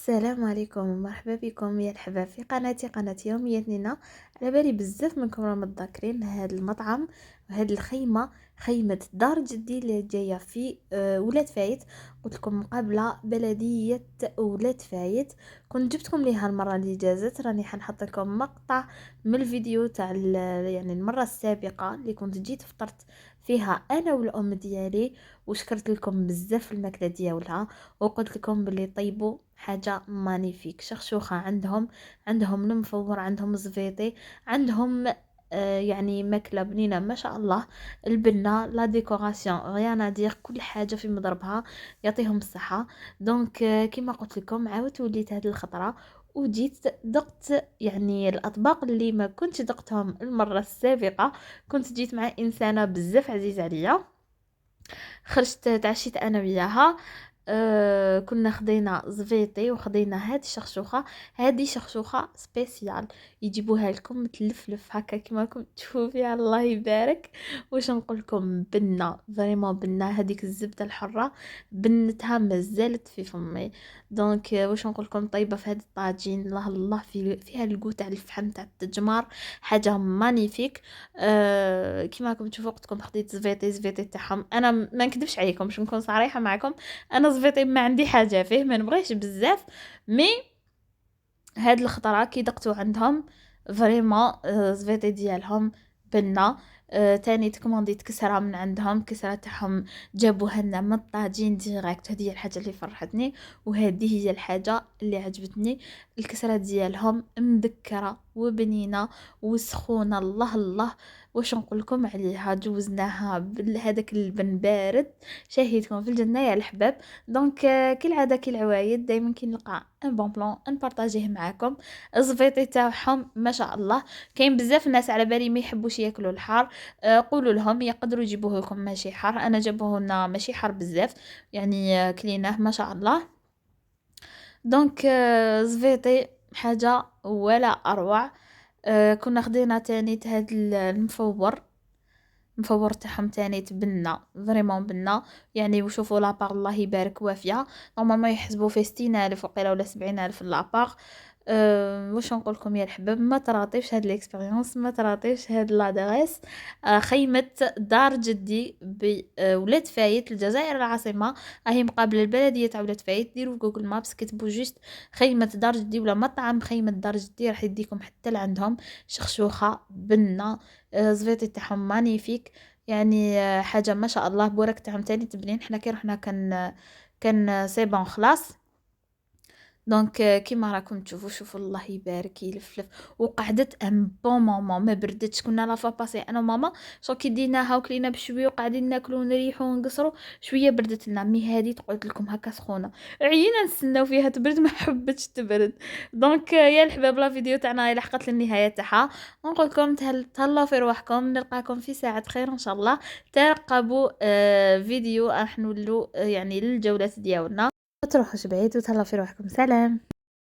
السلام عليكم ومرحبا بكم يا الحباب في قناتي قناة يوميات نينا. على بالي بزاف منكم راهم متذكرين هذا المطعم وهذه الخيمه، خيمه دار جدي اللي جايه في ولاد فايت. قلت لكم مقابله بلديه ولاد فايت، كنت جبتكم ليها المره اللي جازت. راني حنحط لكم مقطع من الفيديو تاع يعني المره السابقه اللي كنت جيت فطرت فيها انا والام ديالي، وشكرت لكم بزاف الماكله ديالها، وقلت لكم باللي طيبوا حاجه مانيفيك شخشوخه. عندهم المفور، عندهم زفيطي، عندهم يعني ماكله بنينه ما شاء الله. البنه لا ديكوراسيون غيانا دير كل حاجه في مضربها، يعطيهم الصحه. دونك كما قلت لكم عاودت وليت هذه الخطره وجيت دقت يعني الاطباق اللي ما كنتش دقتهم المره السابقه. كنت جيت مع انسانه بزاف عزيز عليا، خرجت تعشيت انا وياها. كنا خدينا زفيطي وخدينا هاد الشخشوخه. هذه شخشوخه سبيسيال، يجيبوها لكم متلفلف هكا كما راكم تشوفوا فيها، الله يبارك. واش نقول لكم، بنه فريمون بنه، هذيك الزبده الحره بنتها مازالت في فمي. دونك واش نقول لكم، طيبه في هذا الطاجين، الله الله فيها الكو تاع الفحم تاع التجمار، حاجه مانيفيك. كيما راكم تشوفوا قلت لكم خديت زفيطي تاعهم. انا ما نكذبش عليكم باش نكون صريحه معكم، انا زفيطي ما عندي حاجه فيه، ما نبغيش بزاف. مي هاد الخطره كي دقتو عندهم فريمون زفيطي ديالهم بنه. تاني تكومونديت كسره من عندهم، كسره تاعهم جابوها لنا من الطاجين ديريكت. هذه هي الحاجه اللي فرحتني، وهذه هي الحاجه اللي عجبتني. الكسره ديالهم مذكره وبنينه وسخونه، الله الله. واش نقول لكم عليها، جوزناها بهذاك اللبن بارد، شهيتكم في الجنه يا الحباب. دونك كالعاده كالعوايد دائما كي نلقى ان بون بلان نبارطاجيه معكم. الزفيطي تاعهم ما شاء الله. كاين بزاف الناس على بالي ما يحبوش ياكلوا الحار، قولوا لهم يقدروا يجيبوه لكم ماشي حار. انا جابوه لنا ماشي حار بزاف، يعني كليناه ما شاء الله. دونك زفيطي حاجه ولا اروع. كنا خدينا تاني هاد المفور تاعهم تاني تبنى فريمون بنة. يعني وشوفوا لابار الله يبارك وافيه، نورمالمون يحسبوا في 60,000 وقيله ولا 70,000 لابار. واش نقول لكم يا الحباب، ما تراطيش هاد ليكسبيريونس، ما تراطيش هاد لادريس. خيمه دار جدي بولاد فايت، الجزائر العاصمه. راهي مقابل البلديه تاع ولاد فايت. ديروا جوجل مابس كتبوا جوست خيمه دار جدي ولا مطعم خيمه دار جدي، راح يديكم حتى لعندهم شخشوخه بنه. زفيطي تاعهم مانيفيك، يعني حاجه ما شاء الله. بورك تاعهم تاني تبنين. حنا كي رحنا كان سي بون خلاص. دونك كيما راكم تشوفوا، شوفوا الله يبارك يلفلف. وقعدت ام بون مومون، ما بردتش. كنا لا فا باسي انا وماما شو كي ديناها وكلينا بشويه وقاعدين ناكلوا ونريحوا ونقصروا شويه، بردت لنا. مي هذه قلت لكم هكا سخونه، عيينا نستناو فيها تبرد، ما حبتش تبرد. دونك يا الحباب لا فيديو تاعنا لحقت للنهايه تاعها. نقول لكم تهلاو في رواحكم، نلقاكم في ساعه خير ان شاء الله. ترقبوا فيديو راح نولوا يعني للجولات ديالنا. ما تروحوش بعيد وتهلاو في روحكم. سلام.